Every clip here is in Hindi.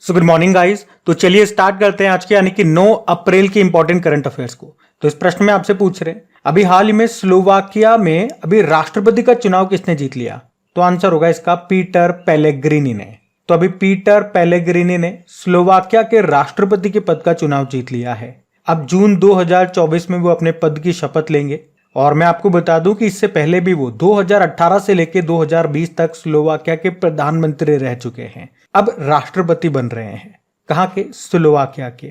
So good morning guys. तो चलिए स्टार्ट करते हैं आज के यानी कि 9 अप्रैल के इंपॉर्टेंट करंट अफेयर्स को। तो इस प्रश्न में आपसे पूछ रहे हैं अभी हाल ही में स्लोवाकिया में अभी राष्ट्रपति का चुनाव किसने जीत लिया? तो आंसर होगा इसका पीटर पेलेग्रिनी ने। तो अभी पीटर पेलेग्रिनी ने स्लोवाकिया के राष्ट्रपति के पद का चुनाव जीत लिया है। अब जून 2024 में वो अपने पद की शपथ लेंगे और मैं आपको बता दूं कि इससे पहले भी वो 2018 से लेकर 2020 तक स्लोवाकिया के प्रधानमंत्री रह चुके हैं। अब राष्ट्रपति बन रहे हैं। कहां के? स्लोवाकिया के।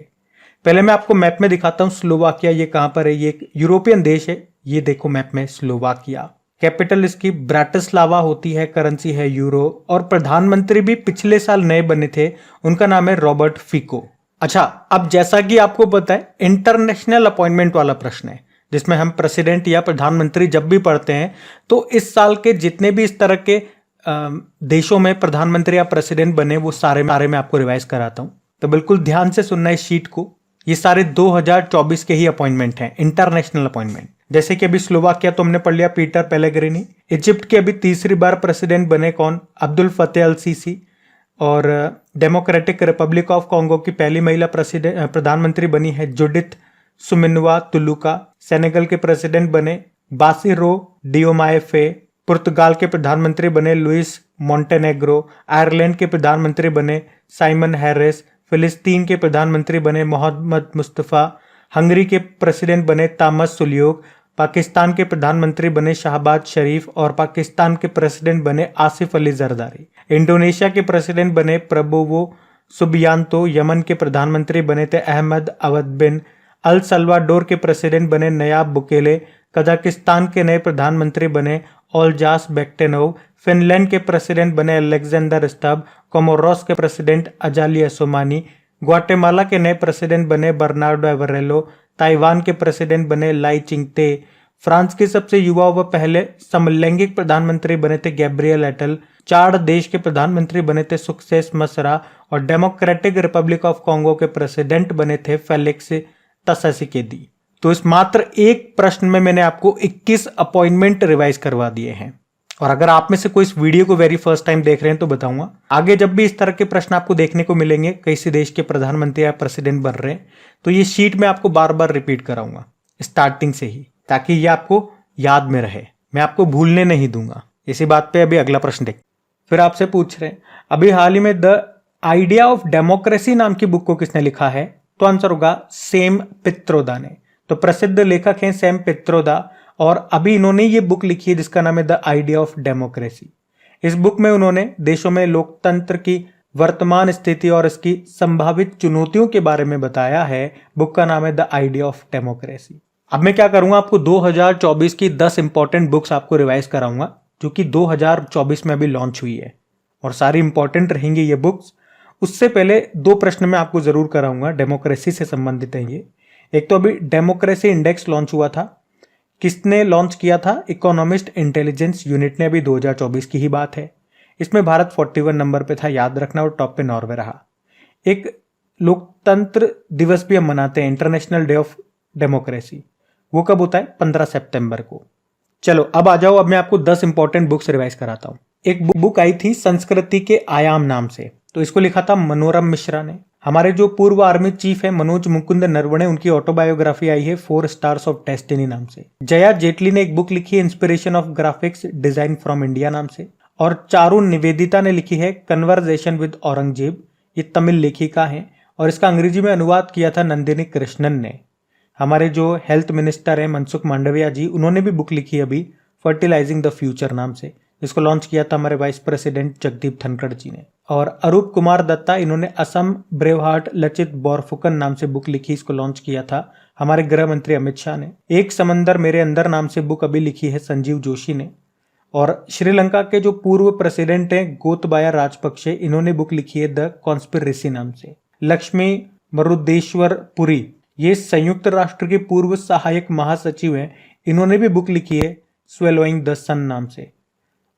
पहले मैं आपको मैप में दिखाता हूं स्लोवाकिया ये कहां पर है। ये एक यूरोपियन देश है। ये देखो मैप में स्लोवाकिया। कैपिटल इसकी ब्राटिस्लावा होती है, करेंसी है यूरो और प्रधानमंत्री भी पिछले साल नए बने थे। उनका नाम है रॉबर्ट फिको। अच्छा, अब जैसा कि आपको पता है इंटरनेशनल अपॉइंटमेंट वाला प्रश्न है जिसमें हम प्रेसिडेंट या प्रधानमंत्री जब भी पढ़ते हैं तो इस साल के जितने भी इस तरह के देशों में प्रधानमंत्री या प्रेसिडेंट बने वो सारे मैं आपको रिवाइज कराता हूं। तो बिल्कुल ध्यान से सुनना है शीट को। ये सारे 2024 के ही अपॉइंटमेंट हैं, इंटरनेशनल अपॉइंटमेंट। जैसे कि अभी स्लोवाकिया तो हमने पढ़ लिया, पीटर पेलेग्रिनी। इजिप्ट के अभी तीसरी बार प्रेसिडेंट बने कौन? अब्दुल फतेह अल सीसी। और डेमोक्रेटिक रिपब्लिक ऑफ कॉन्गो की पहली महिला प्रधानमंत्री बनी है जुडिथ सुमिनवा तुलुका। सेनेगल के प्रेसिडेंट बने बासिरो डियोमाए फे। पुर्तगाल के प्रधानमंत्री बने लुइस मोंटेनेग्रो। आयरलैंड के प्रधानमंत्री बने साइमन हैरिस। फिलिस्तीन के प्रधानमंत्री बने मोहम्मद मुस्तफ़ा। हंगरी के प्रेसिडेंट बने तामस सुलियोग। पाकिस्तान के प्रधानमंत्री बने शहबाज शरीफ और पाकिस्तान के प्रेसिडेंट बने आसिफ अली जरदारी। इंडोनेशिया के प्रेसिडेंट बने प्रबोवो सुबियांतो। यमन के प्रधानमंत्री बने थे अहमद अवद बिन। अल सल्वाडोर के प्रेसिडेंट बने नयाब बुकेले। कजाकिस्तान के नए प्रधानमंत्री बने ओल्जास बेक्टेनोव। फिनलैंड के प्रेसिडेंट बने अलेक्जेंडर स्टब। कोमोरोस के प्रेसिडेंट अजाली असोमानी। ग्वाटेमाला के नए प्रेसिडेंट बने बर्नार्डो एवरेलो। ताइवान के प्रेसिडेंट बने लाई चिंगते। फ्रांस के सबसे युवा व पहले समलैंगिक प्रधानमंत्री बने थे गैब्रियल एटल। चाड देश के प्रधानमंत्री बने थे सुक्सेस मसरा और डेमोक्रेटिक रिपब्लिक ऑफ कॉन्गो के प्रेसिडेंट बने थे फेलिक्स त्शेसिकेदी। तो इस मात्र एक प्रश्न में मैंने आपको 21 अपॉइंटमेंट रिवाइज करवा दिए हैं। और अगर आप में से कोई इस वीडियो को वेरी फर्स्ट टाइम देख रहे हैं तो बताऊंगा आगे जब भी इस तरह के प्रश्न आपको देखने को मिलेंगे, किसी देश के प्रधानमंत्री या प्रेसिडेंट बन रहे हैं, तो ये शीट में आपको बार बार रिपीट कराऊंगा स्टार्टिंग से ही, ताकि ये आपको याद में रहे। मैं आपको भूलने नहीं दूंगा। इसी बात पे अभी अगला प्रश्न देख। फिर आपसे पूछ रहे हैं अभी हाल ही में द आइडिया ऑफ डेमोक्रेसी नाम की बुक को किसने लिखा है? तो आंसर होगा सैम पित्रोदा ने। तो प्रसिद्ध लेखक हैं सैम पित्रोदा और अभी इन्होंने ये बुक लिखी है जिसका नाम है द आइडिया ऑफ डेमोक्रेसी। इस बुक में उन्होंने देशों में लोकतंत्र की वर्तमान स्थिति और इसकी संभावित चुनौतियों के बारे में बताया है। बुक का नाम है द आइडिया ऑफ डेमोक्रेसी। अब मैं क्या करूंगा, आपको 2024 की 10 इंपॉर्टेंट बुक्स आपको रिवाइज कराऊंगा जो कि 2024 में अभी लॉन्च हुई है और सारी इंपॉर्टेंट रहेंगी ये बुक्स। उससे पहले 2 प्रश्न मैं आपको जरूर कराऊंगा, डेमोक्रेसी से संबंधित है ये। एक तो अभी डेमोक्रेसी इंडेक्स लॉन्च हुआ था, किसने लॉन्च किया था? इकोनॉमिस्ट इंटेलिजेंस यूनिट ने। अभी 2024 की ही बात है। इसमें भारत 41 नंबर पे था, याद रखना, और टॉप पे नॉर्वे रहा। एक लोकतंत्र दिवस भी हम मनाते हैं, इंटरनेशनल डे ऑफ डेमोक्रेसी। वो कब होता है? 15 सितंबर को। चलो अब आ जाओ, अब मैं आपको 10 इंपॉर्टेंट बुक्स रिवाइज कराता हूं। एक बुक आई थी संस्कृति के आयाम नाम से, तो इसको लिखा था मनोरम मिश्रा ने। हमारे जो पूर्व आर्मी चीफ है मनोज मुकुंद नरवणे, उनकी ऑटोबायोग्राफी आई है 4 स्टार्स ऑफ डेस्टिनी नाम से। जया जेटली ने एक बुक लिखी है inspiration of graphics design from India नाम से। और चारू निवेदिता ने लिखी है कन्वर्सेशन विद औरंगजेब। ये तमिल लेखिका है और इसका अंग्रेजी में अनुवाद किया था नंदिनी कृष्णन ने। हमारे जो हेल्थ मिनिस्टर है मनसुख मांडविया जी, उन्होंने भी बुक लिखी अभी फर्टिलाइजिंग द फ्यूचर नाम से, जिसको लॉन्च किया था हमारे वाइस प्रेसिडेंट जगदीप धनखड़ जी ने। और अरूप कुमार दत्ता, इन्होंने असम ब्रेवहार्ट लचित बोरफुकन नाम से बुक लिखी, इसको लॉन्च किया था हमारे गृह मंत्री अमित शाह ने। एक समंदर मेरे अंदर नाम से बुक अभी लिखी है संजीव जोशी ने। और श्रीलंका के जो पूर्व प्रेसिडेंट हैं गोतबाया राजपक्षे, इन्होंने बुक लिखी है द कॉन्स्पिरेसी नाम से। लक्ष्मी मरुदेश्वर पुरी, ये संयुक्त राष्ट्र के पूर्व सहायक महासचिव हैं, इन्होंने भी बुक लिखी है स्वेलोइंग द सन नाम से।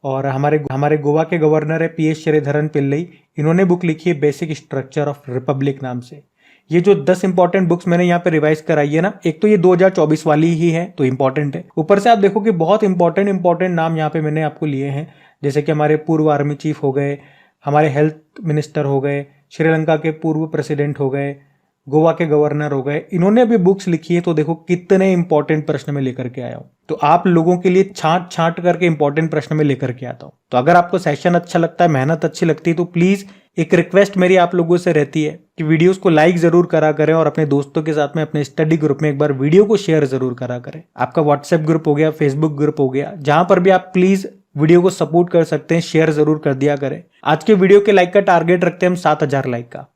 और हमारे गोवा के गवर्नर है पीएस श्रीधरन पिल्लई, इन्होंने बुक लिखी है बेसिक स्ट्रक्चर ऑफ रिपब्लिक नाम से। ये जो 10 इंपॉर्टेंट बुक्स मैंने यहाँ पे रिवाइज कराई है ना, एक तो ये 2024 वाली ही है तो इंपॉर्टेंट है, ऊपर से आप देखो कि बहुत इंपॉर्टेंट नाम यहाँ पे मैंने आपको लिए हैं, जैसे कि हमारे पूर्व आर्मी चीफ हो गए, हमारे हेल्थ मिनिस्टर हो गए, श्रीलंका के पूर्व प्रेसिडेंट हो गए, गोवा के गवर्नर हो गए, इन्होंने अभी बुक्स लिखी है। तो देखो कितने इंपॉर्टेंट प्रश्न में लेकर के आया हूं। तो आप लोगों के लिए छांट छांट करके इंपॉर्टेंट प्रश्न में लेकर के आता हूं। तो अगर आपको सेशन अच्छा लगता है, मेहनत अच्छी लगती है, तो प्लीज एक रिक्वेस्ट मेरी आप लोगों से रहती है कि वीडियोस को लाइक जरूर करा करें और अपने दोस्तों के साथ में अपने स्टडी ग्रुप में एक बार वीडियो को शेयर जरूर करा करें। आपका व्हाट्सएप ग्रुप हो गया, फेसबुक ग्रुप हो गया, जहां पर भी आप प्लीज वीडियो को सपोर्ट कर सकते हैं, शेयर जरूर कर दिया करें। आज के वीडियो के लाइक का टारगेट रखते हैं हम 7000 लाइक का।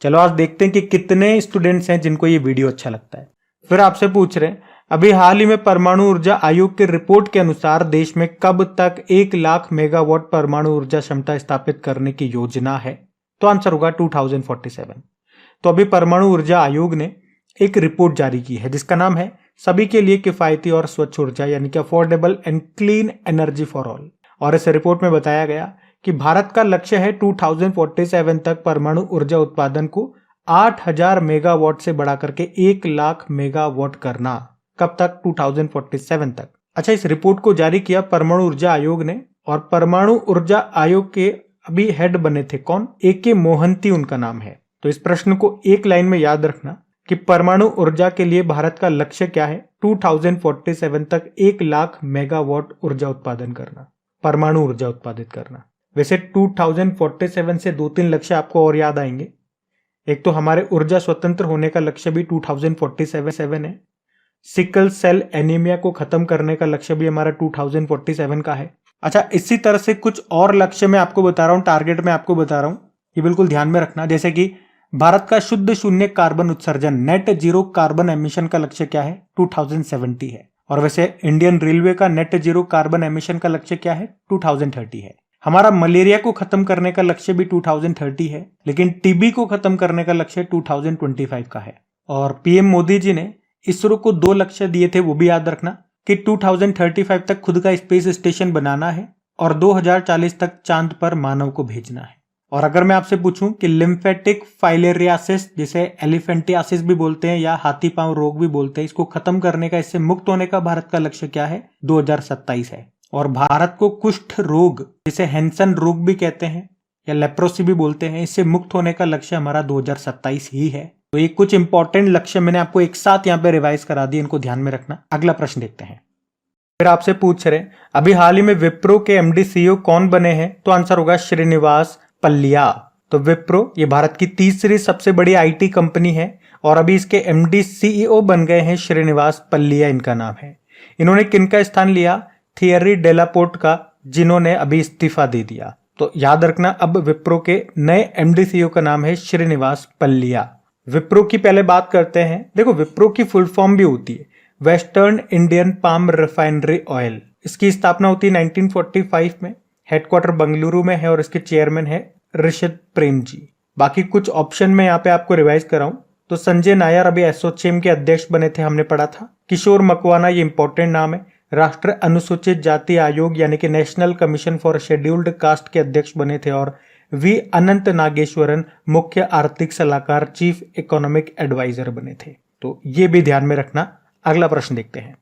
चलो आज देखते हैं कि कितने स्टूडेंट्स हैं जिनको ये वीडियो अच्छा लगता है। फिर आपसे पूछ रहे हैं, अभी हाल ही में परमाणु ऊर्जा आयोग की रिपोर्ट के अनुसार देश में कब तक 1 लाख मेगावाट परमाणु ऊर्जा क्षमता स्थापित करने की योजना है? तो आंसर होगा 2047। तो अभी परमाणु ऊर्जा आयोग ने एक रिपोर्ट जारी की है जिसका नाम है सभी के लिए किफायती और स्वच्छ ऊर्जा, यानी कि affordable and clean energy for all. और इस रिपोर्ट में बताया गया कि भारत का लक्ष्य है 2047 तक परमाणु ऊर्जा उत्पादन को 8000 मेगावाट से बढ़ा करके 1 लाख मेगावाट करना। कब तक? 2047 तक। अच्छा, इस रिपोर्ट को जारी किया परमाणु ऊर्जा आयोग ने, और परमाणु ऊर्जा आयोग के अभी हेड बने थे कौन? AK मोहंती उनका नाम है। तो इस प्रश्न को एक लाइन में याद रखना कि परमाणु ऊर्जा के लिए भारत का लक्ष्य क्या है? 2047 तक 1 लाख मेगावाट ऊर्जा उत्पादन करना, परमाणु ऊर्जा उत्पादित करना। वैसे 2047 से 2-3 लक्ष्य आपको और याद आएंगे। एक तो हमारे ऊर्जा स्वतंत्र होने का लक्ष्य भी 2047 है। सिकल सेल एनीमिया को खत्म करने का लक्ष्य भी हमारा 2047 का है। अच्छा, इसी तरह से कुछ और लक्ष्य मैं आपको बता रहा हूं, टारगेट मैं आपको बता रहा हूं, ये बिल्कुल ध्यान में रखना। जैसे कि भारत का शुद्ध शून्य कार्बन उत्सर्जन, नेट जीरो कार्बन एमिशन का लक्ष्य क्या है? 2070 है। और वैसे इंडियन रेलवे का नेट जीरो कार्बन एमिशन का लक्ष्य क्या है? 2030 है। हमारा मलेरिया को खत्म करने का लक्ष्य भी 2030 है, लेकिन टीबी को खत्म करने का लक्ष्य 2025 का है। और पीएम मोदी जी ने इसरो को 2 लक्ष्य दिए थे, वो भी याद रखना कि 2035 तक खुद का स्पेस स्टेशन बनाना है और 2040 तक चांद पर मानव को भेजना है। और अगर मैं आपसे पूछूं कि लिम्फेटिक फाइलेरियासिस, जिसे एलिफेंटियासिस भी बोलते हैं या हाथी पांव रोग भी बोलते हैं, इसको खत्म करने का, इससे मुक्त होने का भारत का लक्ष्य क्या है? 2027 है। और भारत को कुष्ठ रोग, जिसे हैंसन रोग भी कहते हैं या लेप्रोसी भी बोलते हैं, इससे मुक्त होने का लक्ष्य हमारा 2027 ही है। तो ये कुछ इंपॉर्टेंट लक्ष्य मैंने आपको एक साथ यहाँ पे रिवाइज करा दिए, इनको ध्यान में रखना। अगला प्रश्न देखते हैं। फिर आपसे पूछ रहे, अभी हाल ही में विप्रो के MD CEO कौन बने हैं? तो आंसर होगा श्रीनिवास पल्लिया। तो विप्रो ये भारत की तीसरी सबसे बड़ी IT कंपनी है और अभी इसके MD CEO बन गए हैं श्रीनिवास पल्लिया, इनका नाम है। इन्होंने किनका स्थान लिया? थियरी डेलापोर्ट का, जिन्होंने अभी इस्तीफा दे दिया। तो याद रखना, अब विप्रो के नए MD CEO का नाम है श्रीनिवास पल्लिया। विप्रो की पहले बात करते हैं। देखो, विप्रो की फुल फॉर्म भी होती है western Indian palm refinery oil. इसकी स्थापना होती है 1945 में। हेडक्वार्टर बंगलुरु में है और इसके चेयरमैन है ऋषद प्रेम जी। बाकी कुछ ऑप्शन में यहाँ पे आपको रिवाइज कराऊं तो संजय नायर अभी एसोचेम के अध्यक्ष बने थे, हमने पढ़ा था। किशोर मकवाना, ये इंपॉर्टेंट नाम है, राष्ट्रीय अनुसूचित जाति आयोग यानी कि national commission for scheduled caste के अध्यक्ष बने थे। और वी अनंत नागेश्वरन मुख्य आर्थिक सलाहकार, चीफ इकोनॉमिक एडवाइजर बने थे। तो ये भी ध्यान में रखना। अगला प्रश्न देखते हैं।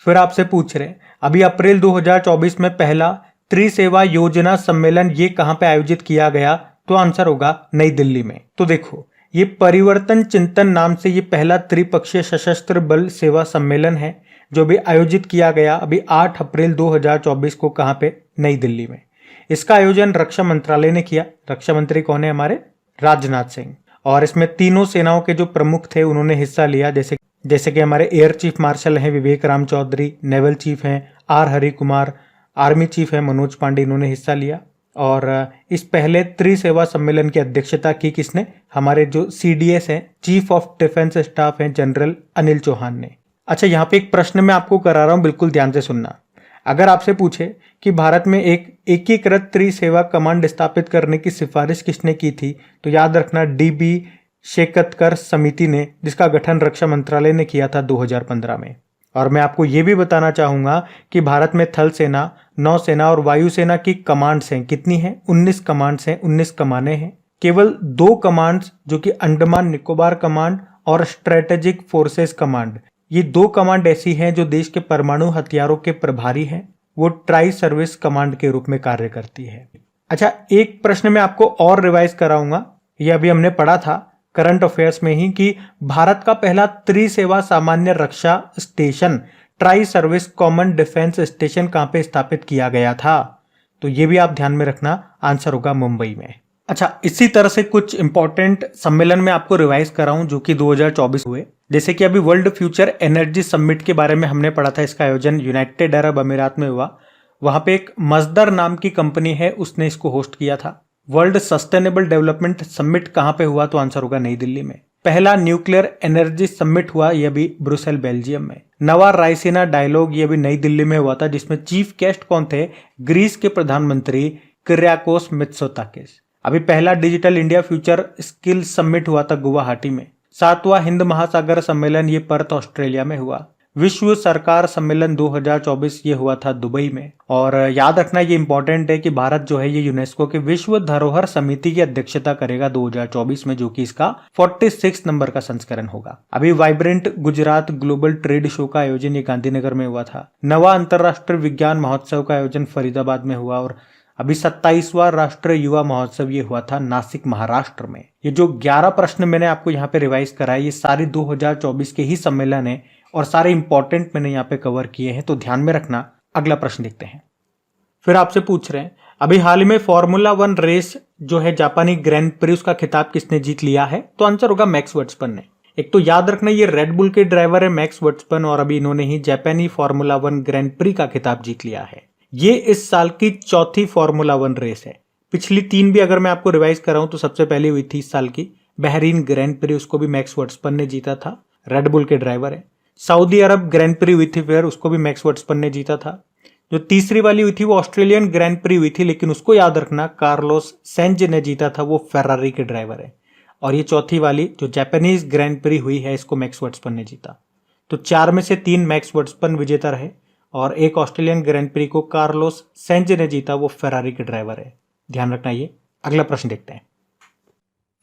फिर आपसे पूछ रहे, अभी अप्रैल 2024 में पहला त्रिसेवा योजना सम्मेलन ये कहां पे आयोजित किया गया? तो आंसर होगा नई दिल्ली में। तो देखो, ये परिवर्तन चिंतन नाम से ये पहला त्रिपक्षीय सशस्त्र बल सेवा सम्मेलन है जो भी आयोजित किया गया अभी 8 अप्रैल 2024 को। कहां पे? नई दिल्ली में। इसका आयोजन रक्षा मंत्रालय ने किया। रक्षा मंत्री कौन है? हमारे राजनाथ सिंह। और इसमें तीनों सेनाओं के जो प्रमुख थे उन्होंने हिस्सा लिया, जैसे कि हमारे एयर चीफ मार्शल हैं विवेक राम चौधरी, नेवल चीफ हैं R Hari Kumar, army chief है मनोज पांडे, इन्होंने हिस्सा लिया। और इस पहले त्रिसेवा सम्मेलन की अध्यक्षता की किसने? हमारे जो CDS हैं, चीफ ऑफ डिफेंस स्टाफ हैं, जनरल अनिल चौहान ने। अच्छा, यहाँ पे एक प्रश्न मैं आपको करा रहा हूं, बिल्कुल ध्यान से सुनना। अगर आपसे पूछे कि भारत में एक एकीकृत त्रिसेवा कमांड स्थापित करने की सिफारिश किसने की थी? तो याद रखना DB शेकतकर समिति ने, जिसका गठन रक्षा मंत्रालय ने किया था 2015 में। और मैं आपको ये भी बताना चाहूंगा कि भारत में थल सेना, नौसेना और वायुसेना की कमांड्स हैं। कितनी हैं? 19 कमांड्स हैं, 19 कमानें हैं। केवल 2 कमांड्स जो कि अंडमान निकोबार कमांड और स्ट्रेटेजिक फोर्सेस कमांड, ये 2 कमांड ऐसी हैं जो देश के परमाणु हथियारों के प्रभारी हैं। वो ट्राई सर्विस कमांड के रूप में कार्य करती है। अच्छा, एक प्रश्न मैं आपको और रिवाइज कराऊंगा ये अभी हमने पढ़ा था करंट अफेयर्स में ही कि भारत का पहला त्रिसेवा सामान्य रक्षा station tri service common defence station कहां पे स्थापित किया गया था? तो ये भी आप ध्यान में रखना, आंसर होगा मुंबई में। अच्छा, इसी तरह से कुछ इंपॉर्टेंट सम्मेलन में आपको रिवाइज कर रहा हूं जो कि 2024 हुए। जैसे कि अभी वर्ल्ड फ्यूचर एनर्जी समिट के बारे में हमने पढ़ा था, इसका आयोजन यूनाइटेड अरब अमीरात में हुआ। वहां पे एक मजदर नाम की कंपनी है, उसने इसको होस्ट किया था। वर्ल्ड सस्टेनेबल डेवलपमेंट समिट कहां पे हुआ? तो आंसर होगा नई दिल्ली में। पहला न्यूक्लियर एनर्जी समिट हुआ, यह भी ब्रुसेल बेल्जियम में। नवा रायसीना डायलॉग, यह भी नई दिल्ली में हुआ था, जिसमें चीफ गेस्ट कौन थे? ग्रीस के प्रधानमंत्री किर्याकोस मित्सोताकिस। अभी पहला digital India future skill summit हुआ था गुवाहाटी में। 7वां हिंद महासागर सम्मेलन, ये पर्थ ऑस्ट्रेलिया में हुआ। विश्व सरकार सम्मेलन 2024 ये हुआ था दुबई में। और याद रखना, ये इंपॉर्टेंट है कि भारत जो है ये यूनेस्को के विश्व धरोहर समिति की अध्यक्षता करेगा 2024 में, जो कि इसका 46 नंबर का संस्करण होगा। अभी vibrant Gujarat global trade show का आयोजन ये गांधीनगर में हुआ था। नवा अंतर्राष्ट्रीय विज्ञान महोत्सव का आयोजन फरीदाबाद में हुआ। और अभी 27वां राष्ट्रीय युवा महोत्सव ये हुआ था नासिक महाराष्ट्र में। ये जो 11 प्रश्न मैंने आपको यहाँ पे रिवाइज कराए, ये सारी 2024 के ही सम्मेलन है और सारे इंपॉर्टेंट मैंने यहाँ पे कवर किए हैं, तो ध्यान में रखना। अगला प्रश्न देखते हैं। फिर आपसे पूछ रहे हैं, अभी हाल ही में फॉर्मूला 1 रेस जो है जापानी ग्रैंड प्री, उसका खिताब किसने जीत लिया है? तो आंसर होगा मैक्स वर्स्टैपन ने। एक तो याद रखना, ये रेड बुल के ड्राइवर है मैक्स वर्स्टैपन, और अभी इन्होंने ही जापानी फॉर्मूला 1 ग्रैंड प्री का खिताब जीत लिया है। ये इस साल की चौथी फॉर्मूला 1 रेस है। पिछली 3 भी अगर मैं आपको रिवाइज कर रहा हूं तो सबसे पहले हुई थी इस साल की बहरीन ग्रैंड प्री, उसको भी मैक्स वर्स्टैपन ने जीता था, रेड बुल के ड्राइवर है। सऊदी अरब ग्रैंड प्री हुई थी, फिर उसको भी मैक्स वर्स्टैपन ने जीता था। जो तीसरी वाली हुई थी वो ऑस्ट्रेलियन ग्रैंड प्री हुई थी, लेकिन उसको याद रखना कार्लोस सेंज ने जीता था, वो फेरारी के ड्राइवर है। और ये चौथी वाली जो जापानीज ग्रैंड प्री हुई है, इसको मैक्स वर्स्टैपन ने जीता। तो 4 में से 3 मैक्स वर्स्टैपन विजेता रहे और एक ऑस्ट्रेलियन ग्रैंड प्री को कार्लोस सेंज ने जीता, वो फेरारी के ड्राइवर है। ध्यान रखना ये। अगला प्रश्न देखते हैं।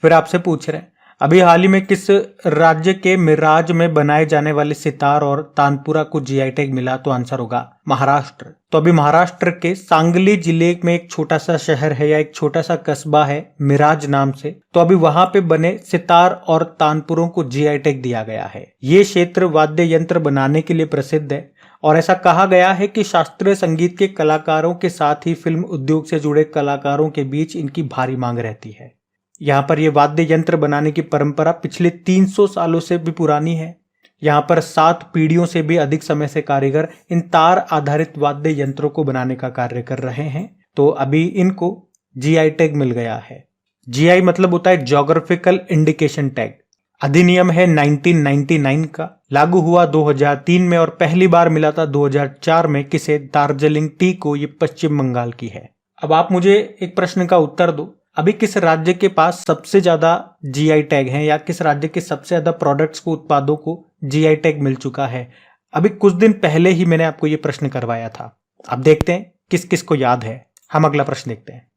फिर आपसे पूछ रहे हैं, अभी हाल ही में किस राज्य के मिराज में बनाए जाने वाले सितार और तानपुरा को जीआई टैग मिला? तो आंसर होगा महाराष्ट्र। तो अभी महाराष्ट्र के सांगली जिले में एक छोटा सा शहर है या एक छोटा सा कस्बा है मिराज नाम से, तो अभी वहां पे बने सितार और तानपुरों को जीआई टैग दिया गया है। ये क्षेत्र वाद्य यंत्र बनाने के लिए प्रसिद्ध है और ऐसा कहा गया है कि शास्त्रीय संगीत के कलाकारों के साथ ही फिल्म उद्योग से जुड़े कलाकारों के बीच इनकी भारी मांग रहती है। यहाँ पर यह वाद्य यंत्र बनाने की परंपरा पिछले 300 सालों से भी पुरानी है। यहाँ पर 7 पीढ़ियों से भी अधिक समय से कारीगर इन तार आधारित वाद्य यंत्रों को बनाने का कार्य कर रहे हैं। तो अभी इनको जीआई टैग मिल गया है। जीआई मतलब होता है ज्योग्राफिकल इंडिकेशन टैग। अधिनियम है 1999 का, लागू हुआ 2003 में और पहली बार मिला था 2004 में। किसे? दार्जिलिंग टी को। ये पश्चिम बंगाल की है। अब आप मुझे एक प्रश्न का उत्तर दो, अभी किस राज्य के पास सबसे ज्यादा जीआई टैग हैं या किस राज्य के सबसे ज्यादा प्रोडक्ट्स को, उत्पादों को जीआई टैग मिल चुका है? अभी कुछ दिन पहले ही मैंने आपको ये प्रश्न करवाया था। अब देखते हैं किस किस को याद है। हम अगला प्रश्न देखते हैं।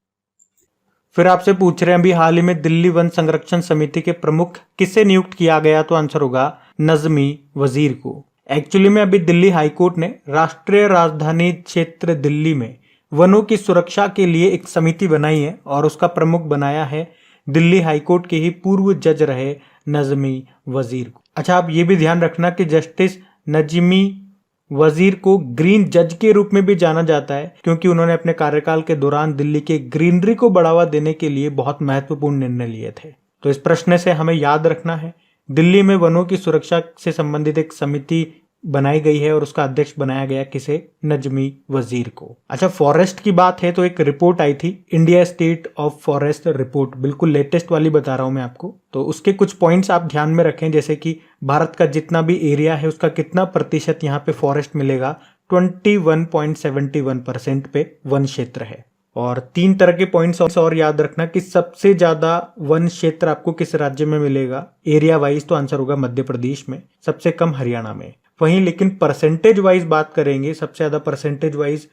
फिर आपसे पूछ रहे हैं, अभी हाल ही में दिल्ली वन संरक्षण समिति के प्रमुख किसे नियुक्त किया गया? तो आंसर होगा नजमी वजीर को। एक्चुअली में अभी दिल्ली हाईकोर्ट ने राष्ट्रीय राजधानी क्षेत्र दिल्ली में वनों की सुरक्षा के लिए एक समिति बनाई है और उसका प्रमुख बनाया है दिल्ली हाईकोर्ट के ही पूर्व जज रहे नजमी वजीर को। अच्छा, आप ये भी ध्यान रखना कि जस्टिस नजमी वजीर को ग्रीन जज के रूप में भी जाना जाता है, क्योंकि उन्होंने अपने कार्यकाल के दौरान दिल्ली के ग्रीनरी को बढ़ावा देने के लिए बहुत महत्वपूर्ण निर्णय लिए थे। तो इस प्रश्न से हमें याद रखना है, दिल्ली में वनों की सुरक्षा से संबंधित एक समिति बनाई गई है और उसका अध्यक्ष बनाया गया किसे? नजमी वजीर को। अच्छा, फॉरेस्ट की बात है तो एक रिपोर्ट आई थी, India state of forest report, बिल्कुल लेटेस्ट वाली बता रहा हूं मैं आपको। तो उसके कुछ पॉइंट्स आप ध्यान में रखें, जैसे कि भारत का जितना भी एरिया है उसका कितना प्रतिशत यहाँ पे फॉरेस्ट मिलेगा? 21.71% पे वन क्षेत्र है। और 3 तरह के पॉइंट्स और याद रखना कि सबसे ज्यादा वन क्षेत्र आपको किस राज्य में मिलेगा एरिया वाइज? तो आंसर होगा मध्य प्रदेश में, सबसे कम हरियाणा में। वहीं लेकिन परसेंटेज वाइज बात करेंगे, सबसे ज्यादा परसेंटेज वाइज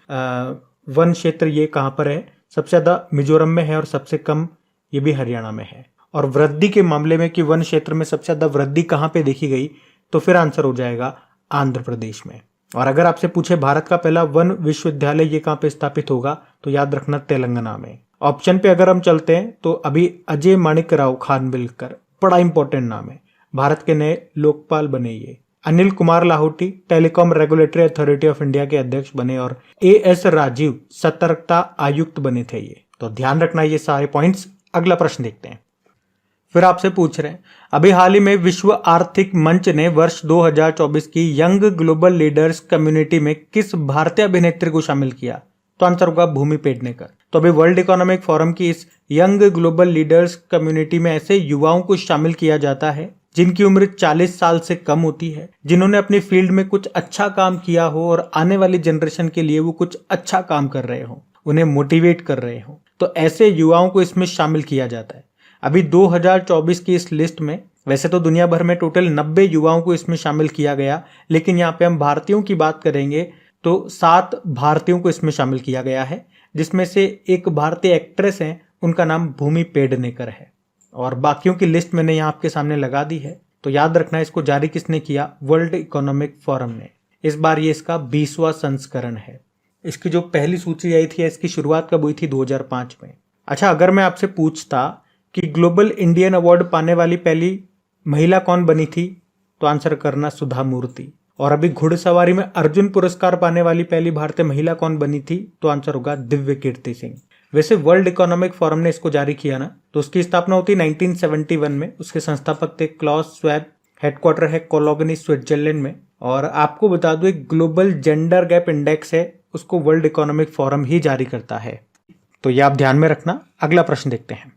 वन क्षेत्र ये कहां पर है? सबसे ज्यादा मिजोरम में है और सबसे कम ये भी हरियाणा में है। और वृद्धि के मामले में कि वन क्षेत्र में सबसे ज्यादा वृद्धि कहां पे देखी गई, तो फिर आंसर हो जाएगा आंध्र प्रदेश में। और अगर आपसे पूछे भारत का पहला वन विश्वविद्यालय ये कहां पे स्थापित होगा, तो याद रखना तेलंगाना में। ऑप्शन पे अगर हम चलते हैं तो अभी अजय माणिक राव खानविलकर, बड़ा इंपॉर्टेंट नाम है, भारत के नए लोकपाल बने ये। Anil Kumar Lahoti telecom regulatory authority of India के अध्यक्ष बने और एएस राजीव सतर्कता आयुक्त बने थे ये। तो ध्यान रखना ये सारे पॉइंट्स। अगला प्रश्न देखते हैं। फिर आपसे पूछ रहे हैं, अभी हाल ही में विश्व आर्थिक मंच ने वर्ष 2024 की यंग ग्लोबल लीडर्स कम्युनिटी में किस भारतीय अभिनेत्री को शामिल किया? तो आंसर होगा भूमि पेडनेकर। तो अभी वर्ल्ड इकोनॉमिक फोरम की इस यंग ग्लोबल लीडर्स कम्युनिटी में ऐसे युवाओं को शामिल किया जाता है जिनकी उम्र 40 साल से कम होती है, जिन्होंने अपनी फील्ड में कुछ अच्छा काम किया हो और आने वाली जनरेशन के लिए वो कुछ अच्छा काम कर रहे हो, उन्हें मोटिवेट कर रहे हो। तो ऐसे युवाओं को इसमें शामिल किया जाता है। अभी 2024 की इस लिस्ट में वैसे तो दुनिया भर में टोटल 90 युवाओं को इसमें शामिल किया गया, लेकिन यहाँ पे हम भारतीयों की बात करेंगे तो 7 भारतीयों को इसमें शामिल किया गया है, जिसमें से एक भारतीय एक्ट्रेस हैं, उनका नाम भूमि पेडनेकर है। और बाकियों की लिस्ट मैंने यहाँ आपके सामने लगा दी है। तो याद रखना, इसको जारी किसने किया? वर्ल्ड इकोनॉमिक फोरम ने। इस बार ये इसका 20वां संस्करण है। इसकी जो पहली सूची आई थी, इसकी शुरुआत कब हुई थी? 2005 में। अच्छा, अगर मैं आपसे पूछता कि ग्लोबल इंडियन अवार्ड पाने वाली पहली महिला कौन बनी थी, तो आंसर करना सुधा मूर्ति। और अभी घुड़सवारी में अर्जुन पुरस्कार पाने वाली पहली भारतीय महिला कौन बनी थी, तो आंसर होगा दिव्य कीर्ति सिंह। वैसे वर्ल्ड इकोनॉमिक फोरम ने इसको जारी किया ना, तो उसकी स्थापना होती 1971 में। उसके संस्थापक थे क्लॉस स्वैब, हेडक्वार्टर है कोलोगनी स्विट्जरलैंड में। और आपको बता दूं, एक ग्लोबल जेंडर गैप इंडेक्स है, उसको वर्ल्ड इकोनॉमिक फोरम ही जारी करता है। तो ये आप ध्यान में रखना। अगला प्रश्न देखते हैं।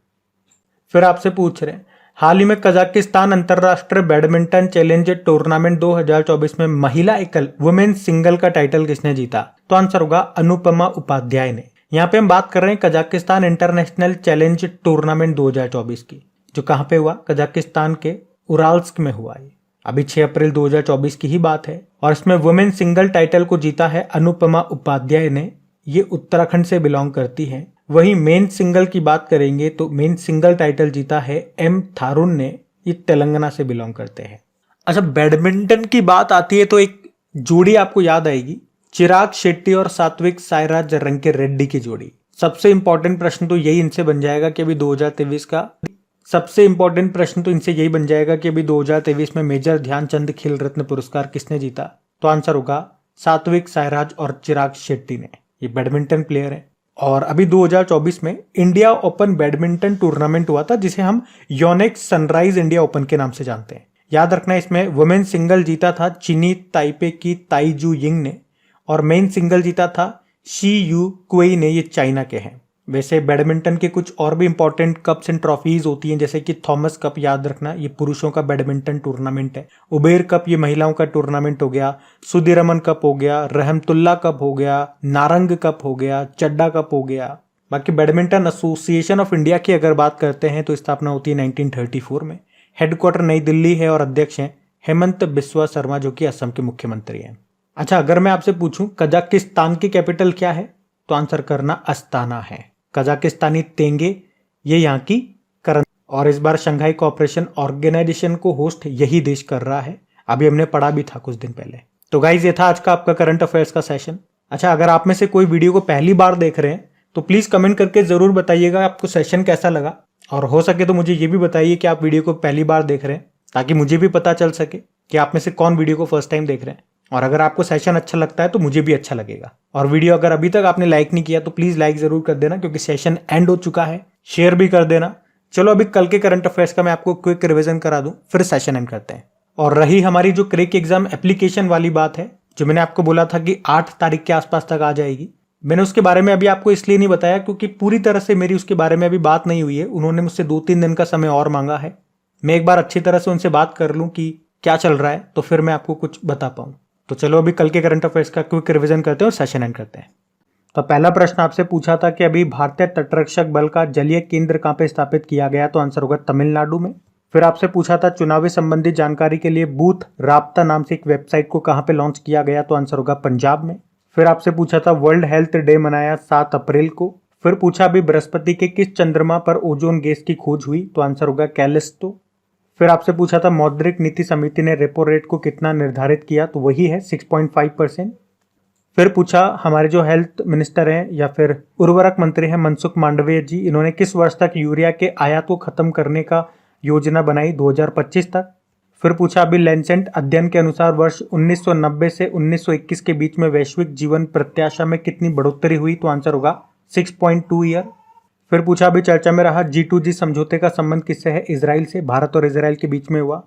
फिर आपसे पूछ रहे हैं, हाल ही में कजाकिस्तान अंतरराष्ट्रीय बैडमिंटन चैलेंज टूर्नामेंट 2024 में महिला एकल वुमेन सिंगल का टाइटल किसने जीता? तो आंसर होगा अनुपमा उपाध्याय ने। यहाँ पे हम बात कर रहे हैं कजाकिस्तान इंटरनेशनल चैलेंज टूर्नामेंट 2024 की, जो कहाँ पे हुआ? कजाकिस्तान के उराल्स्क में हुआ। ये अभी 6 अप्रैल 2024 की ही बात है। और इसमें वुमेन सिंगल टाइटल को जीता है अनुपमा उपाध्याय ने। ये उत्तराखंड से बिलोंग करती है। वहीं मेन सिंगल की बात करेंगे तो मेन सिंगल टाइटल जीता है एम थारुन ने। ये तेलंगाना से बिलोंग करते हैं। अच्छा, बैडमिंटन की बात आती है तो एक जोड़ी आपको याद आएगी, चिराग शेट्टी और सात्विक साईराज रंकी रेड्डी की जोड़ी। सबसे इंपॉर्टेंट प्रश्न तो यही इनसे बन जाएगा कि अभी 2023 का सबसे इंपॉर्टेंट प्रश्न तो इनसे यही बन जाएगा कि अभी 2023 में मेजर ध्यानचंद खेल रत्न पुरस्कार किसने जीता? तो आंसर होगा सात्विक साईराज और चिराग शेट्टी ने। ये बैडमिंटन प्लेयर है। और अभी 2024 में इंडिया ओपन बैडमिंटन टूर्नामेंट हुआ था, जिसे हम योनेक्स सनराइज इंडिया ओपन के नाम से जानते हैं। याद रखना, इसमें वुमेन सिंगल जीता था चीनी ताइपे की ताई जू यिंग ने, और मेन सिंगल जीता था शी यू कुई ने। ये चाइना के हैं। वैसे बैडमिंटन के कुछ और भी इंपॉर्टेंट कप्स एंड ट्रॉफीज होती हैं, जैसे कि थॉमस कप, याद रखना ये पुरुषों का बैडमिंटन टूर्नामेंट है। उबेर कप ये महिलाओं का टूर्नामेंट हो गया। सुदीरमन कप हो गया, रहमतुल्ला कप हो गया, नारंग कप हो गया, चड्डा कप हो गया। बाकी बैडमिंटन एसोसिएशन ऑफ इंडिया की अगर बात करते हैं तो स्थापना होती है 1934 में। हेडक्वार्टर नई दिल्ली है और अध्यक्ष हैं हेमंत बिस्वा शर्मा, जो कि असम के मुख्यमंत्री हैं। अच्छा, अगर मैं आपसे पूछूं कजाकिस्तान की कैपिटल क्या है, तो आंसर करना अस्ताना है। कजाकिस्तानी तेंगे ये यहाँ की करंसी। और इस बार शंघाई कोऑपरेशन ऑर्गेनाइजेशन को होस्ट यही देश कर रहा है। अभी हमने पढ़ा भी था कुछ दिन पहले। तो गाइज, ये था आज का आपका करंट अफेयर्स का सेशन। अच्छा, अगर आप में से कोई वीडियो को पहली बार देख रहे हैं तो प्लीज कमेंट करके जरूर बताइएगा आपको सेशन कैसा लगा। और हो सके तो मुझे ये भी बताइए कि आप वीडियो को पहली बार देख रहे हैं, ताकि मुझे भी पता चल सके कि आप में से कौन वीडियो को फर्स्ट टाइम देख रहे हैं। और अगर आपको सेशन अच्छा लगता है तो मुझे भी अच्छा लगेगा। और वीडियो अगर अभी तक आपने लाइक नहीं किया तो प्लीज लाइक जरूर कर देना, क्योंकि सेशन एंड हो चुका है। शेयर भी कर देना। चलो, अभी कल के करंट अफेयर्स का मैं आपको क्विक रिवीजन करा दूं, फिर सेशन एंड करते हैं। और रही हमारी जो क्रेक एग्जाम एप्लीकेशन वाली बात है, जो मैंने आपको बोला था कि 8 तारीख के आसपास तक आ जाएगी, मैंने उसके बारे में अभी आपको इसलिए नहीं बताया क्योंकि पूरी तरह से मेरी उसके बारे में अभी बात नहीं हुई है। उन्होंने मुझसे 2-3 दिन का समय और मांगा है। मैं एक बार अच्छी तरह से उनसे बात कर लूं कि क्या चल रहा है, तो फिर मैं आपको कुछ बता पाऊं। तो चलो, अभी कल के करंट अफेयर्स का क्विक रिवीजन करते हैं और सेशन एंड करते हैं। तो पहला प्रश्न आपसे पूछा था कि अभी भारतीय तटरक्षक बल का जलीय केंद्र कहां पे स्थापित किया गया, तो आंसर होगा तमिलनाडु में। फिर आपसे पूछा था चुनावी संबंधी जानकारी के लिए बूथ राब्ता नाम से एक वेबसाइट को कहां पे लॉन्च किया गया, तो आंसर होगा पंजाब में। फिर आपसे पूछा था वर्ल्ड हेल्थ डे मनाया 7 अप्रैल को। फिर पूछा अभी बृहस्पति के किस चंद्रमा पर ओजोन गैस की खोज हुई, तो आंसर होगा कैलिस्टो। फिर आपसे पूछा था मौद्रिक नीति समिति ने रेपो रेट को कितना निर्धारित किया, तो वही है 6.5%। फिर पूछा हमारे जो हेल्थ मिनिस्टर हैं या फिर उर्वरक मंत्री हैं मनसुख मांडविया जी, इन्होंने किस वर्ष तक यूरिया के आयात को खत्म करने का योजना बनाई? 2025 तक। फिर पूछा अभी लैंसेट अध्ययन के अनुसार वर्ष 1990 से 1921 के बीच में वैश्विक जीवन प्रत्याशा में कितनी बढ़ोतरी हुई? तो आंसर होगा 6.2 ईयर। फिर पूछा अभी चर्चा में रहा G2G समझौते का संबंध किससे है? इजराइल से। भारत और इजराइल के बीच में हुआ।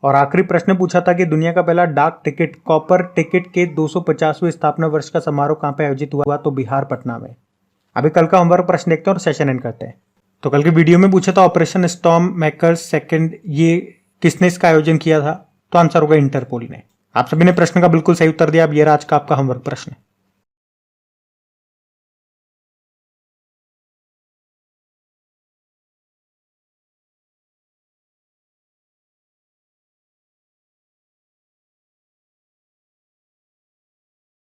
और आखिरी प्रश्न पूछा था कि दुनिया का पहला डाक टिकट कॉपर टिकट के 250वें स्थापना वर्ष का समारोह कहां पे आयोजित हुआ? तो बिहार पटना में। अभी कल का होमवर्क प्रश्न देखते हैं और सेशन एंड करते हैं। तो कल के वीडियो में पूछा था ऑपरेशन स्टॉर्म मेकर्स सेकंड, ये किसने इसका आयोजन किया था? तो आंसर होगा इंटरपोल ने। आप सभी ने प्रश्न का बिल्कुल सही उत्तर दिया। अब ये रहा आज का आपका होमवर्क प्रश्न।